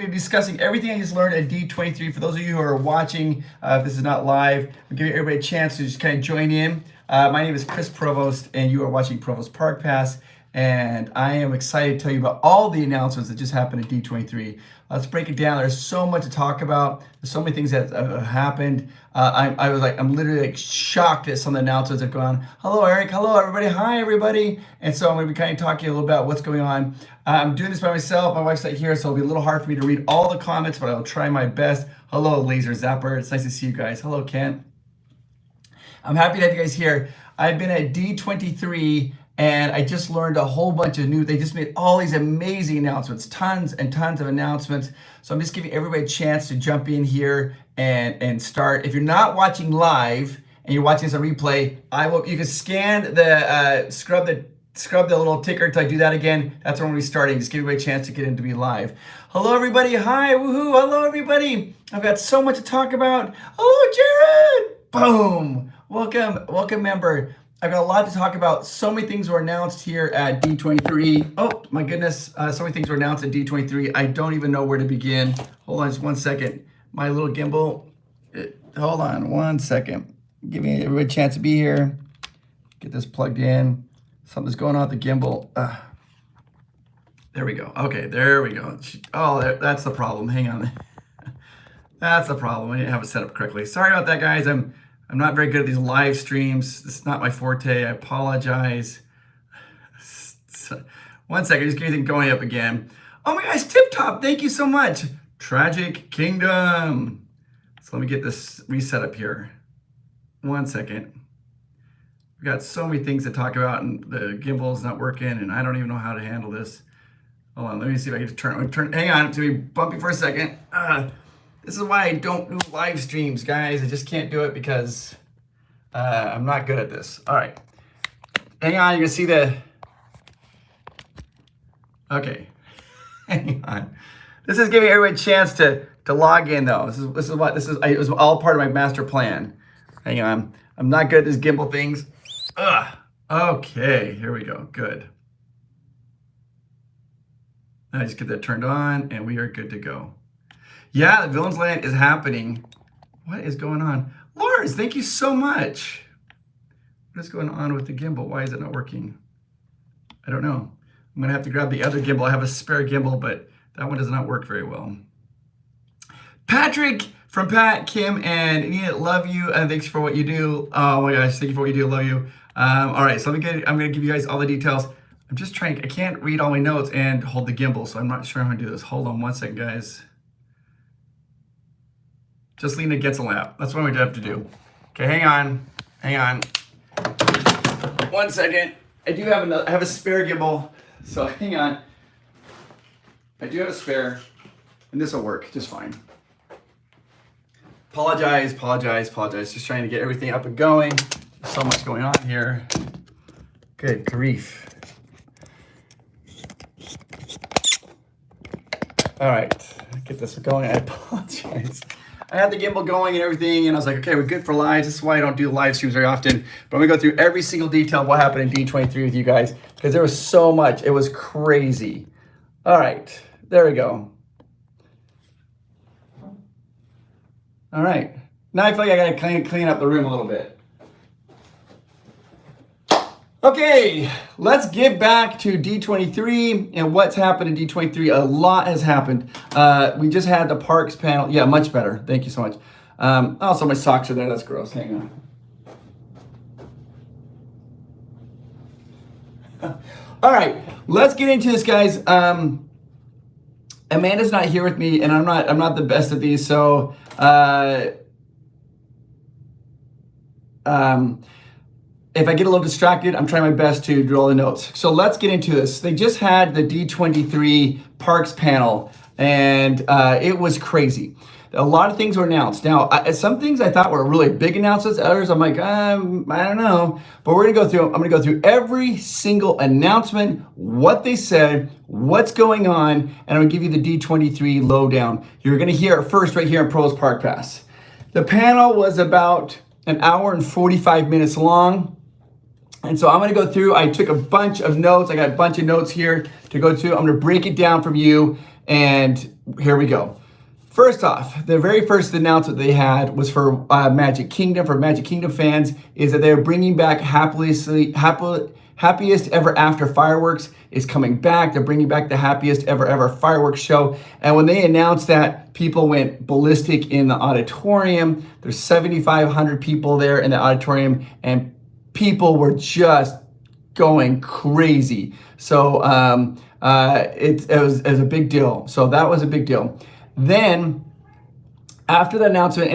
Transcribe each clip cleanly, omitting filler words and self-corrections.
discussing everything I just learned at D23. For those of you who are watching, if this is not live, I'm giving everybody a chance to just kind of join in. My name is Chris Provost, and you are watching Provost Park Pass, and I am excited to tell you about all the announcements that just happened at D23. Let's break it down. There's so much to talk about. There's so many things that have happened. I'm literally like shocked at some of the announcements that have gone. Hello, Eric. Hello, everybody. Hi, everybody. And so I'm going to be kind of talking a little about what's going on. I'm doing this by myself. My wife's not here, so it'll be a little hard for me to read all the comments, but I'll try my best. Hello, Laser Zapper. It's nice to see you guys. Hello, Kent. I'm happy to have you guys here. I've been at D23 and I just learned a whole bunch of new, they just made all these amazing announcements, tons and tons of announcements. So I'm just giving everybody a chance to jump in here and start. If you're not watching live and you're watching this on replay, you can scan the, scrub the little ticker until I do that again. That's when we'll be starting. Just give everybody a chance to get in to be live. Hello, everybody. Hi, woohoo. Hello, everybody. I've got so much to talk about. Hello, Jared. Boom. Welcome, member. I've got a lot to talk about. So many things were announced here at D23. Oh, my goodness. So many things were announced at D23. I don't even know where to begin. Hold on just one second. My little gimbal. Hold on one second. Give me everybody a chance to be here. Get this plugged in. Something's going on with the gimbal. There we go. Okay, there we go. Oh, that's the problem. Hang on. That's the problem. I didn't have it set up correctly. Sorry about that, guys. I'm not very good at these live streams. This is not my forte. I apologize. One second, just get everything going up again. Oh my gosh, Tip Top, thank you so much. Tragic Kingdom. So let me get this reset up here. One second. We've got so many things to talk about and the gimbal's not working and I don't even know how to handle this. Hold on, let me see if I can turn, hang on, to be bumpy for a second. This is why I don't do live streams, guys. I just can't do it because I'm not good at this. All right. Hang on, you're gonna see the, okay. Hang on. This is giving everybody a chance to log in though. It was all part of my master plan. Hang on. I'm not good at these gimbal things. Ugh. Okay, here we go. Good. I just get that turned on and we are good to go. Yeah, the Villiansland is happening. What is going on? Lars, thank you so much. What is going on with the gimbal? Why is it not working? I don't know. I'm gonna have to grab the other gimbal. I have a spare gimbal, but that one does not work very well. Patrick from Pat, Kim, and Nina, love you, and thanks for what you do. Oh my gosh, thank you for what you do, love you. All right, so I'm gonna give you guys all the details. I'm just trying, I can't read all my notes and hold the gimbal, so I'm not sure how to do this. Hold on one second, guys. Just Lena gets a lap. That's what we have to do. Okay, hang on. One second. I have a spare gimbal, so hang on. I do have a spare, and this will work just fine. Apologize. Just trying to get everything up and going. There's so much going on here. Good grief. All right, get this going. I apologize. I had the gimbal going and everything, and I was like, okay, we're good for live. This is why I don't do live streams very often. But I'm gonna go through every single detail of what happened in D23 with you guys, because there was so much. It was crazy. All right, there we go. All right, now I feel like I gotta clean up the room a little bit. Okay, let's get back to D23 and what's happened in D23. A lot has happened. We just had the Parks panel. Yeah, much better. Thank you so much. Also, my socks are there. That's gross. Hang on. All right, let's get into this, guys. Amanda's not here with me, and I'm not the best at these, so if I get a little distracted, I'm trying my best to do all the notes. So let's get into this. They just had the D23 Parks Panel, and it was crazy. A lot of things were announced. Now, some things I thought were really big announcements. Others, I'm like, I don't know. But I'm gonna go through every single announcement, what they said, what's going on, and I'm gonna give you the D23 lowdown. You're gonna hear it first right here in Provost Park Pass. The panel was about an hour and 45 minutes long. And so I'm gonna go through, I took a bunch of notes. I got a bunch of notes here to go through. I'm gonna break it down from you And here we go. First off, the very first announcement they had was for Magic Kingdom. For Magic Kingdom fans, is that they're bringing back Happiest Ever After fireworks is coming back. They're bringing back the Happiest Ever fireworks show. And when they announced that, people went ballistic in the auditorium. There's 7,500 people there in the auditorium, and people were just going crazy. So it was a big deal. So that was a big deal. Then after the announcement,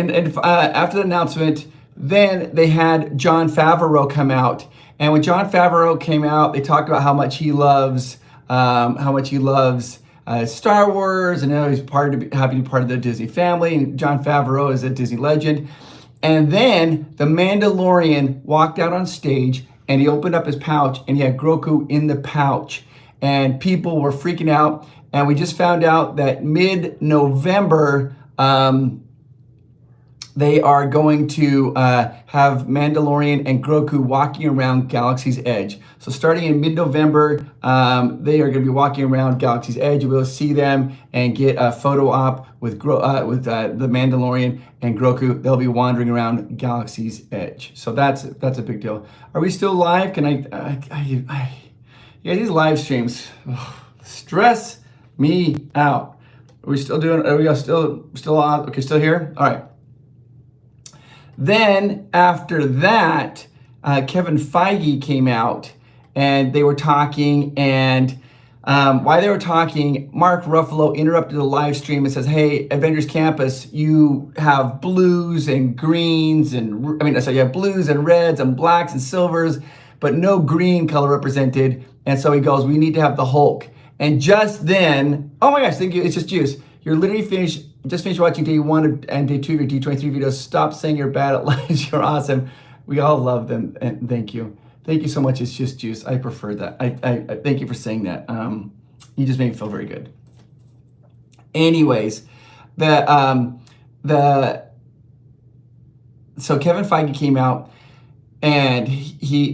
then they had Jon Favreau come out. And when Jon Favreau came out, they talked about how much he loves Star Wars, and how he's happy to be part of the Disney family. And Jon Favreau is a Disney legend. And then the Mandalorian walked out on stage, and he opened up his pouch, and he had Grogu in the pouch, and people were freaking out. And we just found out that mid-November, they are going to have Mandalorian and Grogu walking around Galaxy's Edge. So starting in mid-November, they are going to be walking around Galaxy's Edge. You'll be able to see them and get a photo op with the Mandalorian and Grogu. They'll be wandering around Galaxy's Edge. So that's a big deal. Are we still live? Can yeah, these live streams stress me out. Are we still doing? Are we still on? Okay, still here. All right. Then after that, Kevin Feige came out, and they were talking, and while they were talking, Mark Ruffalo interrupted the live stream and says, "Hey, Avengers Campus, you have blues and greens, and you have blues and reds and blacks and silvers, but no green color represented." And so he goes, "We need to have the Hulk." And just then, oh my gosh, thank you. It's just juice. You're literally just finished watching day 1 and day 2 of your D23 videos. Stop saying you're bad at lives. You're awesome. We all love them. And thank you. Thank you so much. It's just juice. I prefer that. I thank you for saying that. You just made me feel very good. Anyways, so Kevin Feige came out, and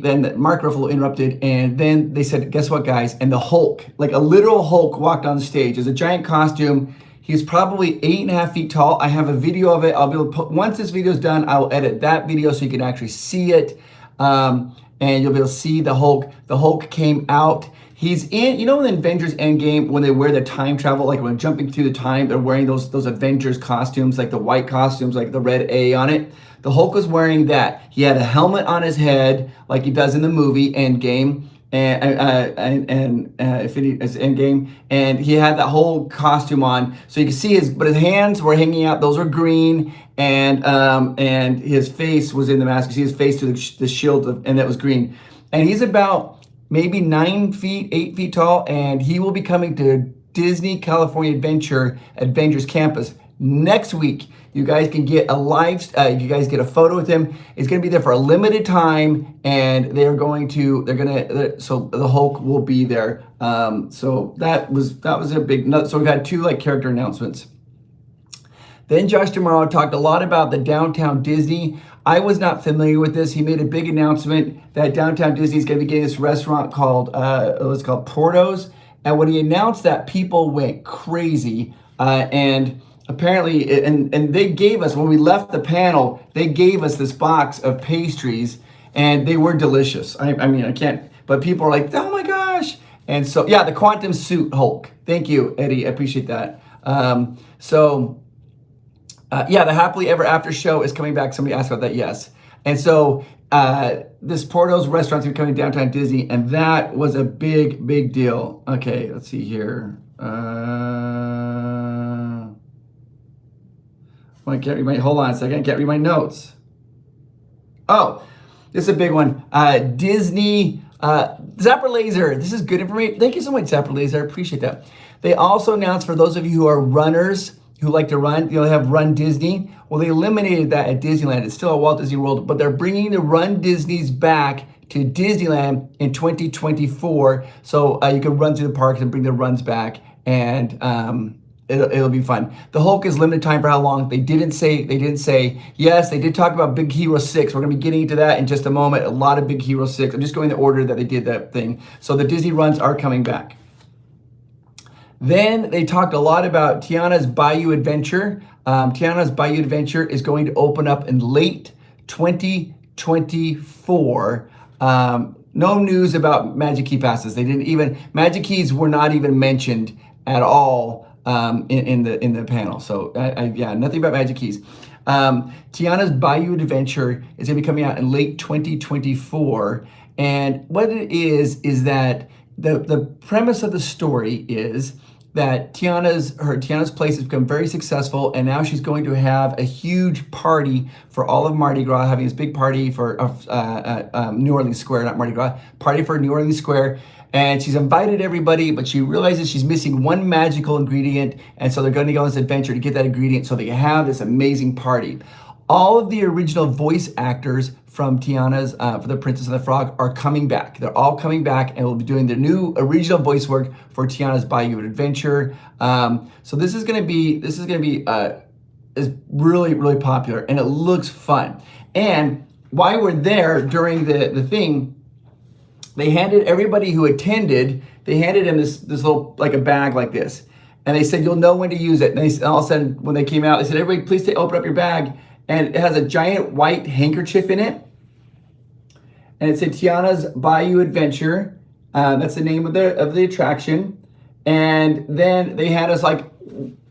then Mark Ruffalo interrupted, and then they said, "Guess what, guys?" And the Hulk, like a literal Hulk, walked on the stage. It was a giant costume. He's probably 8.5 feet tall. I have a video of it. I'll be able to put, once this video is done, I'll edit that video so you can actually see it. And you'll be able to see the Hulk. The Hulk came out. He's in, in Avengers Endgame, when they wear the time travel, like when jumping through the time, they're wearing those Avengers costumes, like the white costumes, like the red A on it. The Hulk was wearing that. He had a helmet on his head, like he does in the movie Endgame, and Endgame, and he had that whole costume on, so you can see his hands were hanging out. Those were green, and his face was in the mask. You see his face through the shield, and that was green. And he's about maybe 9 feet, 8 feet tall, and he will be coming to Disney California Adventures Campus next week. You guys can get you guys get a photo with him. It's going to be there for a limited time, and so the Hulk will be there. So that was a big, so we've had 2 character announcements. Then Josh D'Amaro talked a lot about the Downtown Disney. I was not familiar with this. He made a big announcement that Downtown Disney is going to be getting this restaurant called Porto's. And when he announced that, people went crazy, and apparently, and they gave us, when we left the panel, they gave us this box of pastries, and they were delicious. I can't, but people are like, "Oh my gosh." And so, yeah, the Quantum Suit Hulk. Thank you, Eddie. I appreciate that. The Happily Ever After show is coming back. Somebody asked about that. Yes. And so this Porto's restaurant's going to be coming to Downtown Disney, and that was a big, big deal. Okay, let's see here. I can't read hold on a second. I can't read my notes. Oh, this is a big one. Disney, Zapper Laser. This is good information. Thank you so much, Zapper Laser. I appreciate that. They also announced, for those of you who are runners, who like to run, they have Run Disney. Well, they eliminated that at Disneyland. It's still at Walt Disney World, but they're bringing the Run Disneys back to Disneyland in 2024. So you can run through the parks and bring the runs back, and it'll be fun. The Hulk is limited time for how long? They didn't say. Yes, they did talk about Big Hero 6. We're going to be getting into that in just a moment. A lot of Big Hero 6. I'm just going in the order that they did that thing. So the Disney runs are coming back. Then they talked a lot about Tiana's Bayou Adventure. Tiana's Bayou Adventure is going to open up in late 2024. No news about Magic Key passes. They didn't even, Magic Keys were not even mentioned at all in the panel. So yeah, nothing about Magic Keys. Tiana's Bayou Adventure is going to be coming out in late 2024. And what it is that the premise of the story is that Tiana's place has become very successful, and now she's going to have a huge party for all of Mardi Gras, having this big party for New Orleans Square, not Mardi Gras, party for New Orleans Square. And she's invited everybody, but she realizes she's missing one magical ingredient, and so they're going to go on this adventure to get that ingredient so they can have this amazing party. All of the original voice actors from Tiana's for the Princess and the Frog are coming back. They're all coming back and will be doing their new original voice work for Tiana's Bayou Adventure. So this is going to be is really popular, and it looks fun. And while we're there during the thing, they handed everybody who attended, they handed him this little, like a bag like this. And they said, you'll know when to use it. And all of a sudden, when they came out, they said, everybody, please open up your bag. And it has a giant white handkerchief in it. And it said Tiana's Bayou Adventure. That's the name of the attraction. And then they had us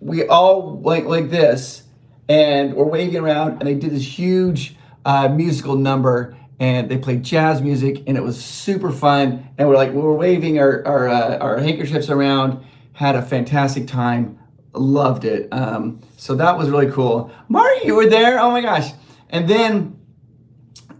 we all like this. And we're waving around. And they did this huge musical number. And they played jazz music. And it was super fun. And we were waving our handkerchiefs around. Had a fantastic time. Loved it. So that was really cool. Mari, you were there? Oh my gosh. And then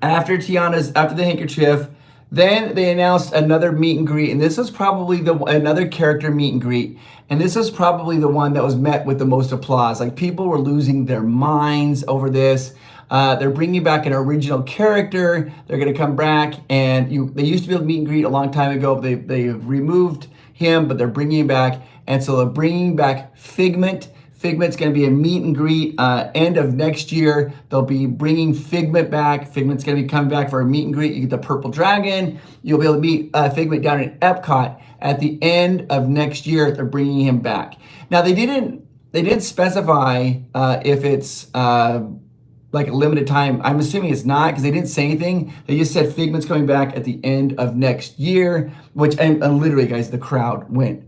after the handkerchief, then they announced another meet and greet. And this was probably another character meet and greet. And this was probably the one that was met with the most applause. Like, people were losing their minds over this. They're bringing back an original character. They're going to come back, and they used to be able to meet and greet a long time ago. They've removed him, but they're bringing him back. And so they're bringing back Figment. Figment's going to be a meet and greet end of next year. They'll be bringing Figment back. Figment's going to be coming back for a meet and greet. You get the purple dragon. You'll be able to meet Figment down in Epcot at the end of next year. They're bringing him back. Now, they didn't specify if it's like a limited time. I'm assuming it's not, because they didn't say anything. They just said Figment's coming back at the end of next year, and literally, guys, the crowd went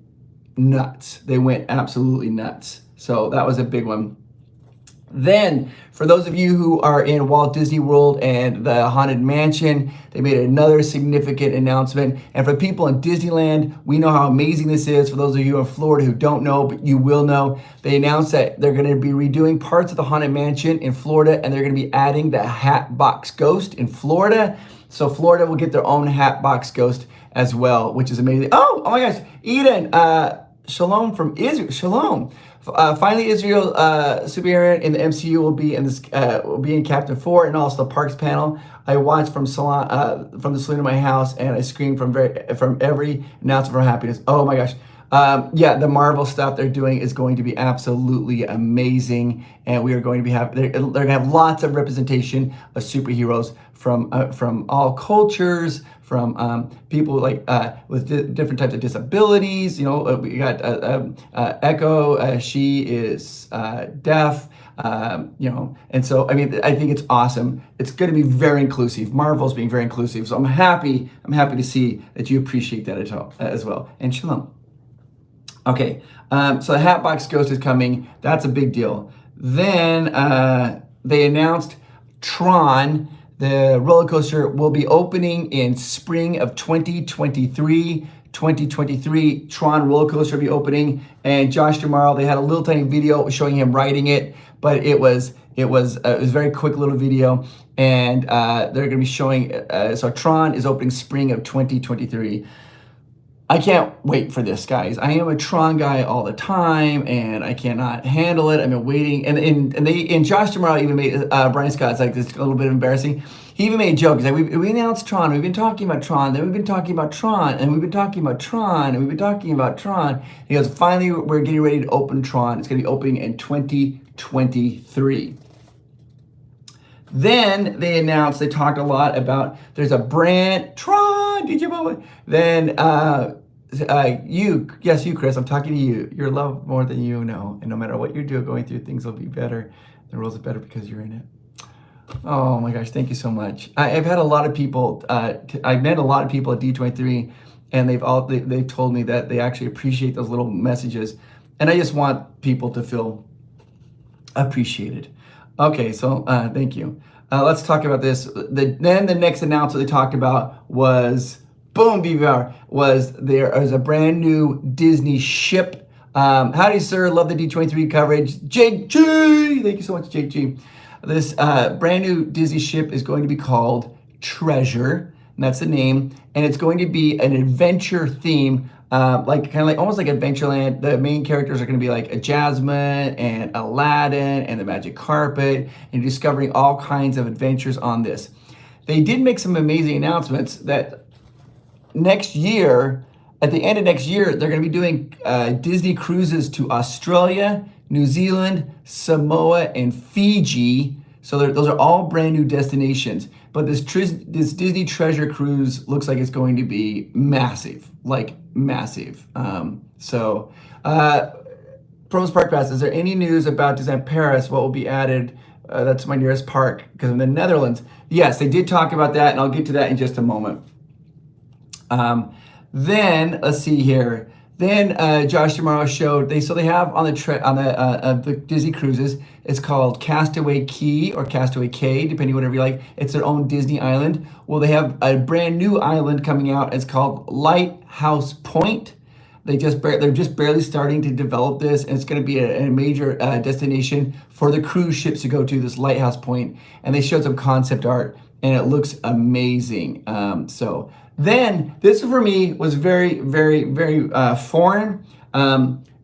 nuts. They went absolutely nuts. So that was a big one. Then, for those of you who are in Walt Disney World and the Haunted Mansion, they made another significant announcement. And for people in Disneyland, we know how amazing this is. For those of you in Florida who don't know, but you will know, they announced that they're going to be redoing parts of the Haunted Mansion in Florida, and they're going to be adding the Hatbox Ghost in Florida. So Florida will get their own Hatbox Ghost as well, which is amazing. Oh my gosh, Eden, Shalom from Israel. Shalom. Finally, Israel superhero in the MCU will be in Captain 4 and also the Parks Panel. I watched from the saloon of my house, and I screamed from every announcement for happiness. Oh my gosh. Yeah, the Marvel stuff they're doing is going to be absolutely amazing, and we are going to be they're going to have lots of representation of superheroes from all cultures, from people with different types of disabilities. You know, we got Echo. She is deaf. You know, and so I mean, I think it's awesome. It's going to be very inclusive. Marvel's being very inclusive, so I'm happy to see that you appreciate that as well. And shalom. Okay, so the Hatbox Ghost is coming. That's a big deal. Then they announced Tron, the roller coaster, will be opening in spring of 2023. 2023 Tron roller coaster will be opening, and Josh tomorrow, they had a little tiny video showing him riding it, but it was a very quick little video, and they're going to be showing. So Tron is opening spring of 2023. I can't wait for this, guys. I am a Tron guy all the time, and I cannot handle it. I've been waiting, and Josh tomorrow even made Brian Scott's like this a little bit embarrassing. He even made a joke. He's like, we announced Tron. We've been talking about Tron. Then we've been talking about Tron, and we've been talking about Tron, and we've been talking about Tron. He goes, finally, we're getting ready to open Tron. It's going to be opening in 2023. Then they talked a lot about there's a brand Tron. Did you know? Then yes, you, Chris. I'm talking to you. You're loved more than you know, and no matter what you're going through, things will be better. The world's better because you're in it. Oh my gosh, thank you so much. I've had a lot of people. I've met a lot of people at D23, and they've told me that they actually appreciate those little messages, and I just want people to feel appreciated. Okay, so thank you. Let's talk about this. Then the next announcement they talked about was boom, BVR was there is a brand new Disney ship. Howdy, sir. Love the D23 coverage. Jake G. Thank you so much, Jake G. This brand new Disney ship is going to be called Treasure, and that's the name. And it's going to be an adventure theme, almost like Adventureland. The main characters are going to be like a Jasmine and Aladdin and the Magic Carpet, and discovering all kinds of adventures on this. They did make some amazing announcements that next year, at the end of next year, they're going to be doing Disney cruises to Australia, New Zealand, Samoa, and Fiji. So those are all brand new destinations. But this Disney Treasure cruise looks like it's going to be massive, like massive. Provence Park Pass, is there any news about Disneyland Paris? What will be added? That's my nearest park because I'm in the Netherlands. Yes, they did talk about that, and I'll get to that in just a moment. Then let's see here. Then Josh tomorrow showed they have on the Disney cruises. It's called Castaway Key or Castaway Cay, depending whatever you like. It's their own Disney island. Well, they have a brand new island coming out. It's called Lighthouse Point. They're just barely starting to develop this, and it's going to be a major destination for the cruise ships to go to, this Lighthouse Point. And they showed some concept art, and it looks amazing. Then this for me was very, very, very foreign.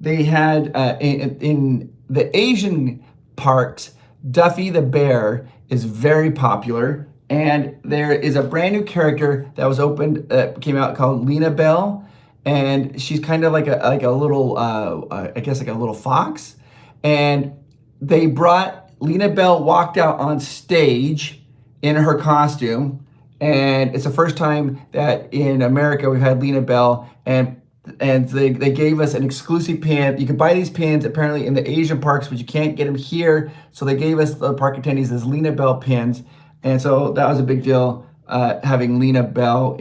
They had in the Asian parks, Duffy the Bear is very popular, and there is a brand new character that was opened, came out called Lena Bell, and she's kind of like a little, I guess like a little fox, and they brought Lena Bell walked out on stage in her costume. And it's the first time that in America we've had Lena Bell, and they gave us an exclusive pin. You can buy these pins apparently in the Asian parks, but you can't get them here. So they gave us, the park attendees, this Lena Bell pins, and so that was a big deal, having Lena Bell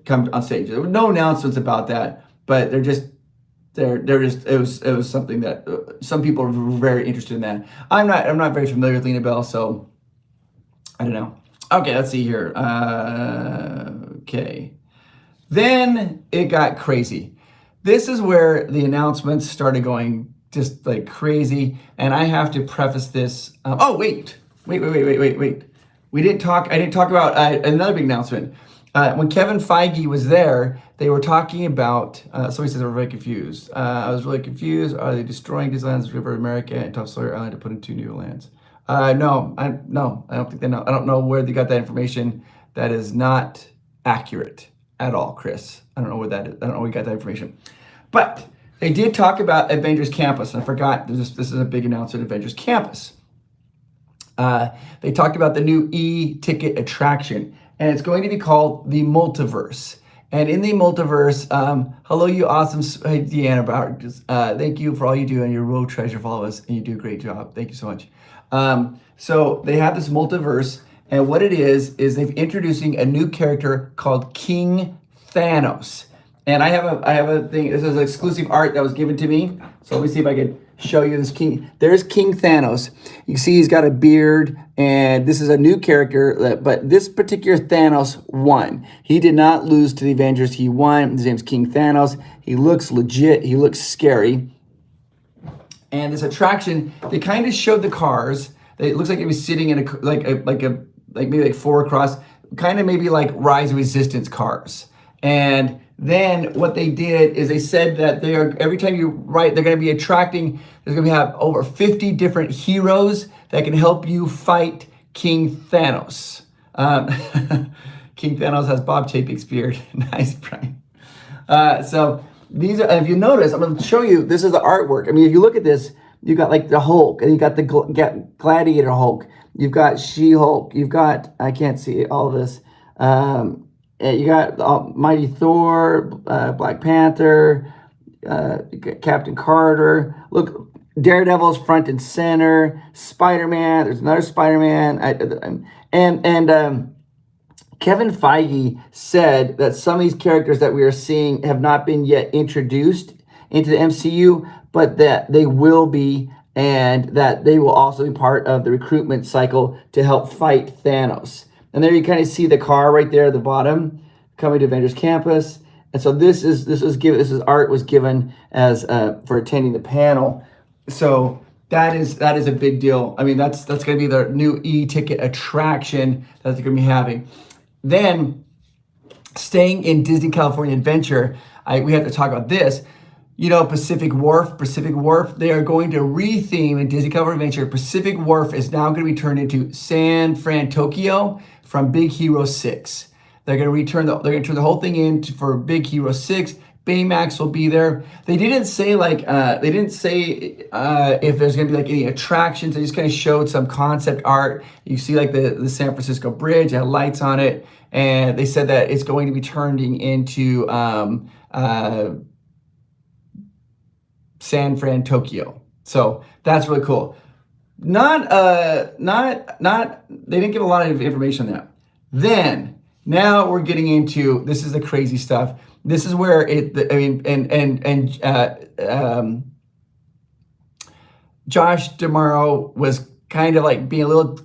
come on stage. There were no announcements about that, but it was something that some people were very interested in that. I'm not very familiar with Lena Bell, so I don't know. Okay, let's see here. Okay. Then it got crazy. This is where the announcements started going just like crazy. And I have to preface this. Wait. I didn't talk about another big announcement. When Kevin Feige was there, they were talking about, somebody says, we're very confused. I was really confused. Are they destroying Disneyland's River America and Top Sawyer Island to put in 2 new lands? No, I don't think they know. I don't know where they got that information. That is not accurate at all, Chris. I don't know where that is. I don't know where we got that information. But they did talk about Avengers Campus. And I forgot, this is a big announcement, Avengers Campus. They talked about the new e-ticket attraction, and it's going to be called the Multiverse. And in the Multiverse, hello, you awesome, hey, Tiana, thank you for all you do, and you're a real treasure for all of us, and you do a great job. Thank you so much. So they have this multiverse, and what it is they've introducing a new character called King Thanos. And I have a thing. This is exclusive art that was given to me. So let me see if I can show you this King. There's King Thanos. You can see he's got a beard, and this is a new character. But this particular Thanos won. He did not lose to the Avengers. He won. His name's King Thanos. He looks legit. He looks scary. And this attraction, they kind of showed the cars. It looks like it was sitting in maybe 4 across, kind of maybe like Rise Resistance cars. And then what they did is they said that every time you write, they're going to be attracting. There's going to have over 50 different heroes that can help you fight King Thanos. King Thanos has Bob Chapek's beard. Nice, Brian. So these are, if you notice, I'm going to show you, this is the artwork. I mean, if you look at this, you got like the Hulk, and you got the Gladiator Hulk. You've got She-Hulk. You've got, I can't see all of this. You got Mighty Thor, Black Panther, Captain Carter. Look, Daredevil's front and center. Spider-Man. There's another Spider-Man. And Kevin Feige said that some of these characters that we are seeing have not been yet introduced into the MCU, but that they will be, and that they will also be part of the recruitment cycle to help fight Thanos. And there you kind of see the car right there at the bottom coming to Avengers Campus. And so this is art was given as for attending the panel. So that is a big deal. I mean, that's going to be the new e-ticket attraction that they're going to be having. Then, staying in Disney California Adventure, we have to talk about this. You know, Pacific Wharf, they are going to retheme in Disney California Adventure. Pacific Wharf is now going to be turned into San Fran Tokyo from Big Hero 6. They're going to turn the whole thing in for Big Hero 6. Baymax will be there. They didn't say if there's going to be like any attractions. They just kind of showed some concept art. You see like the San Francisco Bridge, it had lights on it, and they said that it's going to be turning into San Fran Tokyo. So that's really cool. Not they didn't give a lot of information on that. Then now we're getting into, this is the crazy stuff. This is where Josh D'Amaro was kind of like being a little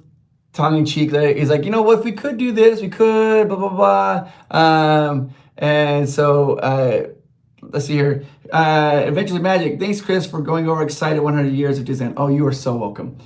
tongue-in-cheek. He's like, you know what, if we could do this, we could, blah, blah, blah. And so let's see here. Adventures of Magic. Thanks, Chris, for going over excited 100 years of Disneyland. Oh, you are so welcome.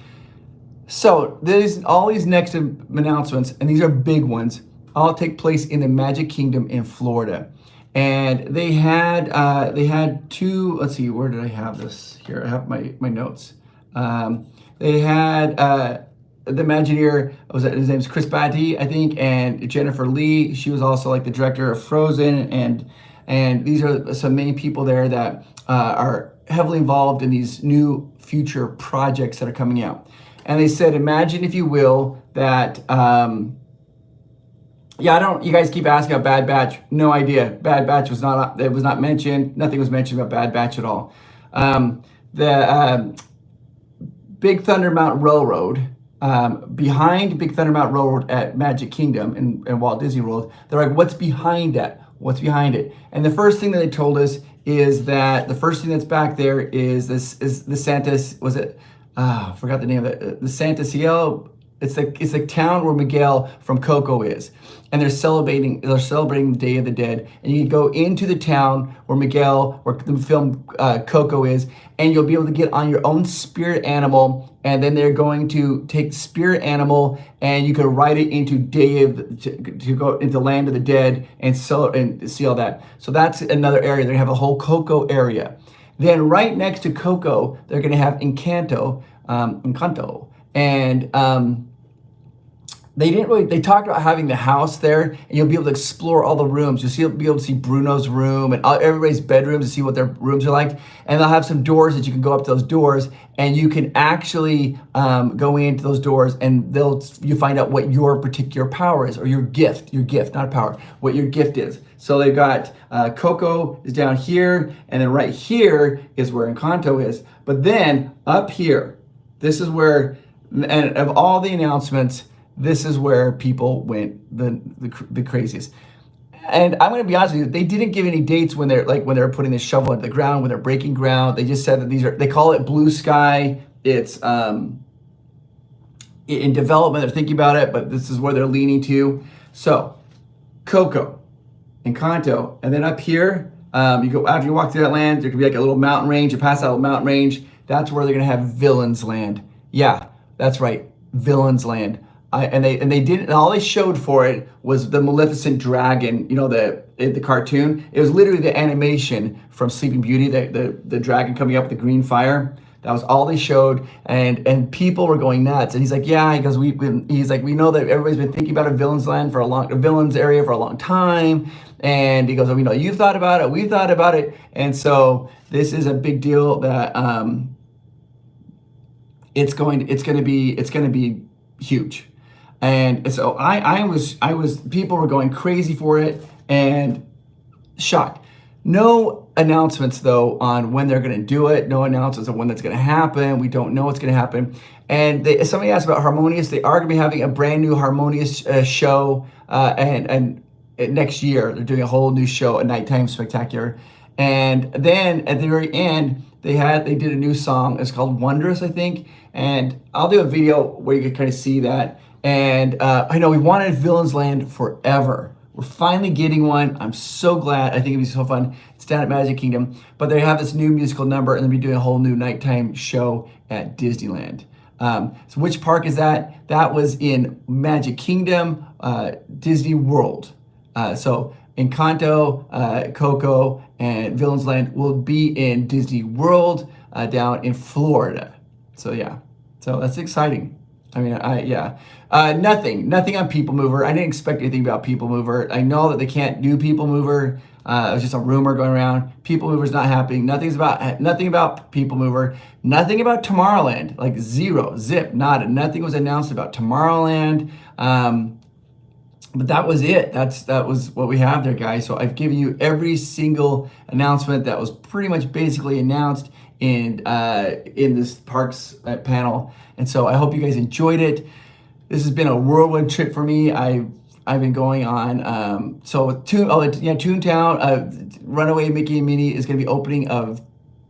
So there's all these next announcements, and these are big ones, all take place in the Magic Kingdom in Florida. And they had two, let's see, where did I have this? Here, I have my notes. They had the Imagineer, his name's Chris Batty, I think, and Jennifer Lee. She was also like the director of Frozen, and these are some main people there that are heavily involved in these new future projects that are coming out. And they said, imagine, if you will, that you guys keep asking about Bad Batch. No idea. Bad Batch was not mentioned. Nothing was mentioned about Bad Batch at all. The Big Thunder Mountain Railroad, behind Big Thunder Mountain Railroad at Magic Kingdom and Walt Disney World, they're like, what's behind that? What's behind it? And the first thing that they told us is that the first thing that's back there is the Santa's, was it? I forgot the name of it. The Santa Cielo. It's the town where Miguel from Coco is, and they're celebrating the Day of the Dead. And you can go into the town where the film Coco is, and you'll be able to get on your own spirit animal. And then they're going to take the spirit animal, and you can ride it into to go into Land of the Dead and see all that. So that's another area. They're gonna have a whole Coco area. Then right next to Coco, they're gonna have Encanto, and they talked about having the house there, and you'll be able to explore all the rooms. You'll be able to see Bruno's room and everybody's bedrooms to see what their rooms are like. And they'll have some doors that you can go up to those doors, and you can actually go into those doors, and you find out what your particular power is, or your gift, not power, what your gift is. So they've got Coco is down here, and then right here is where Encanto is. But then up here, this is where, and of all the announcements, this is where people went the craziest. And I'm going to be honest with you, they didn't give any dates when they're putting this shovel into the ground, when they're breaking ground. They just said that they call it Blue Sky. It's in development. They're thinking about it, but this is where they're leaning to. So Coco, Encanto, and then up here, you go after you walk through that land, there could be like a little mountain range. You pass out a mountain range. That's where they're going to have Villiansland. Yeah, that's right, Villiansland. And all they showed for it was the Maleficent dragon, the cartoon. It was literally the animation from Sleeping Beauty, the dragon coming up with the green fire. That was all they showed, and people were going nuts. And he's like, yeah, because we know that everybody's been thinking about a Villains area for a long time. And he goes, we know you've thought about it, we've thought about it, and so this is a big deal that it's going to be huge. And so people were going crazy for it and shocked. No announcements though on when they're going to do it. No announcements on when that's going to happen. We don't know what's going to happen. And somebody asked about Harmonious. They are going to be having a brand new Harmonious show and next year. They're doing a whole new show, a nighttime spectacular. And then at the very end, they did a new song. It's called Wondrous, I think. And I'll do a video where you can kind of see that. And I know we wanted Villiansland forever. We're finally getting one. I'm so glad. I think it'd be so fun. It's down at Magic Kingdom. But they have this new musical number, and they'll be doing a whole new nighttime show at Disneyland. So which park is that? That was in Magic Kingdom, Disney World. So Encanto, Coco, and Villiansland will be in Disney World down in Florida. So yeah, so that's exciting. I mean, nothing on People Mover. I didn't expect anything about People Mover. I know that they can't do People Mover. It was just a rumor going around. People Mover's not happening. Nothing about People Mover. Nothing about Tomorrowland. Like zero, zip, nada. Nothing was announced about Tomorrowland. But that was it. That was what we have there, guys. So I've given you every single announcement that was pretty much basically announced in this parks panel. And so I hope you guys enjoyed it. This has been a whirlwind trip for me. I've been going on. Toontown, Runaway Mickey and Minnie is going to be opening of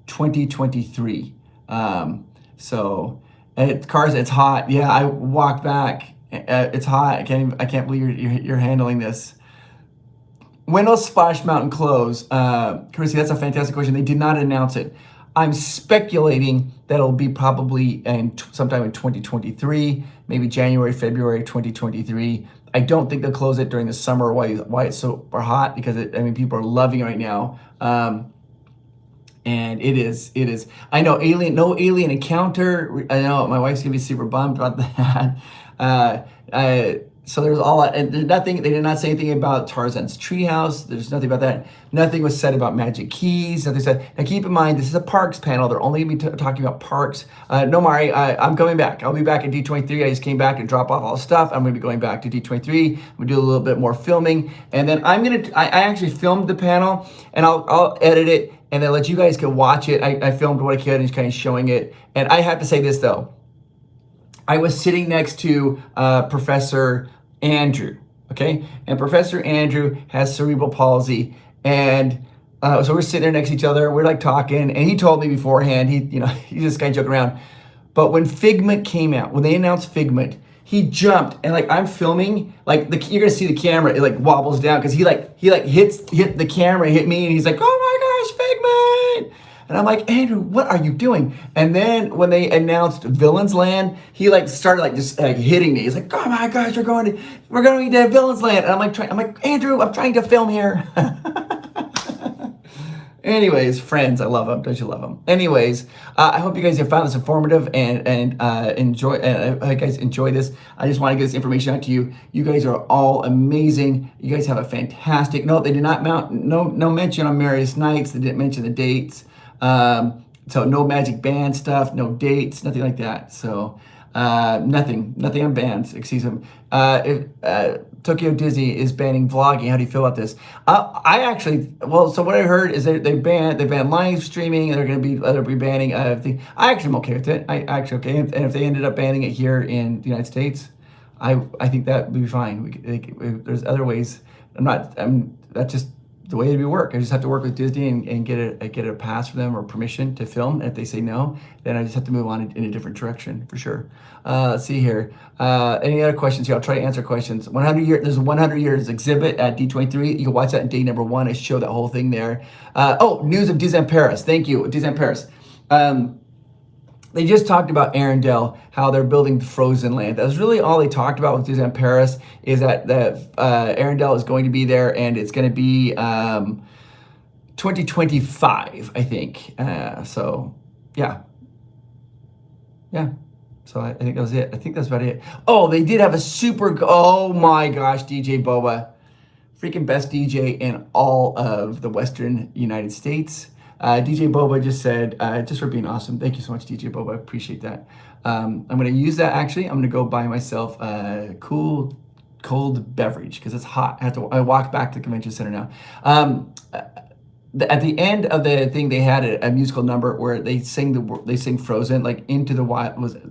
2023. It's hot. Yeah, I walked back. It's hot. I can't believe you're handling this. When will Splash Mountain close? Chrissy, that's a fantastic question. They did not announce it. I'm speculating that it'll be probably sometime in 2023, maybe January, February 2023. I don't think they'll close it during the summer. Why it's so hot? Because people are loving it right now. And it is. I know no alien encounter. I know my wife's gonna be super bummed about that. So there's all that, and there's nothing. They did not say anything about Tarzan's treehouse. There's nothing about that. Nothing was said about Magic Keys. Nothing said. Now keep in mind, this is a parks panel. They're only going to be talking about parks. No, Mari, I'm coming back. I'll be back at D23. I just came back and drop off all the stuff. I'm going to be going back to D23. I'm going to do a little bit more filming, and then I actually filmed the panel, and I'll edit it, and then let you guys go watch it. I filmed what I could and just kind of showing it. And I have to say this though. I was sitting next to Professor Andrew, okay? And Professor Andrew has cerebral palsy. And so we're sitting there next to each other. We're like talking. And he told me beforehand, he just kind of joking around. But when Figment came out, when they announced Figment, he jumped. And like I'm filming, like you're going to see the camera, it like wobbles down. Because he hit the camera, hit me. And he's like, oh my gosh, Figment. And I'm like, Andrew, what are you doing? And then when they announced Villiansland, he like started like just hitting me. He's like, oh my gosh, we're going to Villiansland. And I'm like, Andrew, I'm trying to film here. Anyways, friends, I love them. Don't you love them? Anyways, I hope you guys have found this informative and enjoy. You guys enjoy this. I just want to get this information out to you. You guys are all amazing. You guys have a fantastic. No, they did not no mention on Marius Nights. They didn't mention the dates. So no Magic Band stuff, no dates, nothing like that. So nothing on bands. Excuse me. Tokyo Disney is banning vlogging. How do you feel about this? So what I heard is they banned live streaming, and they'll be banning. I actually am okay with it. I actually okay. And if they ended up banning it here in the United States, I think that would be fine. There's other ways. That's just the way it work. I just have to work with Disney and get a pass for them or permission to film. And if they say no, then I just have to move on in a different direction for sure. Let's see here. Any other questions here? I'll try to answer questions. 100 years. There's a 100 years exhibit at D23. You can watch that in day number 1. I show that whole thing there. News of Disneyland Paris. Thank you, Disneyland Paris. They just talked about Arendelle, how they're building Frozen Land. That was really all they talked about with Disneyland Paris, is that Arendelle is going to be there, and it's going to be 2025, I think. Yeah. So I think that was it. I think that's about it. Oh, they did have a oh my gosh, DJ Boba. Freaking best DJ in all of the Western United States. DJ Boba just said, just for being awesome. Thank you so much, DJ Boba. I appreciate that. I'm going to use that actually. I'm going to go buy myself a cool cold beverage because it's hot. I walk back to the convention center now. At the end of the thing, they had a musical number where they sing Frozen, like Into the Wild, was it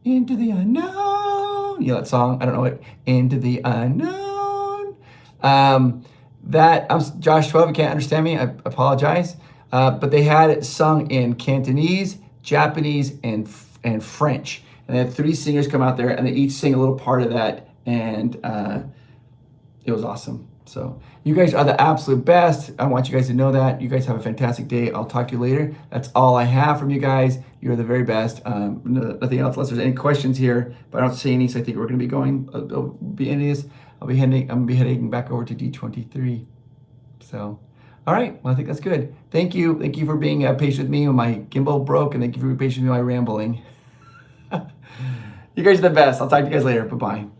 Into the Unknown? You know that song? I don't know it. Into the Unknown. That I'm Josh 12. You can't understand me. I apologize. But they had it sung in Cantonese, Japanese, and French. And they had 3 singers come out there, and they each sing a little part of that, and it was awesome. So you guys are the absolute best. I want you guys to know that. You guys have a fantastic day. I'll talk to you later. That's all I have from you guys. You're the very best. Nothing else unless there's any questions here, but I don't see any, so I think we're going to be going. I'll be ending this. I'm going to be heading back over to D23. So, all right. Well, I think that's good. Thank you. Thank you for being patient with me when my gimbal broke, and thank you for being patient with my rambling. You guys are the best. I'll talk to you guys later. Bye-bye.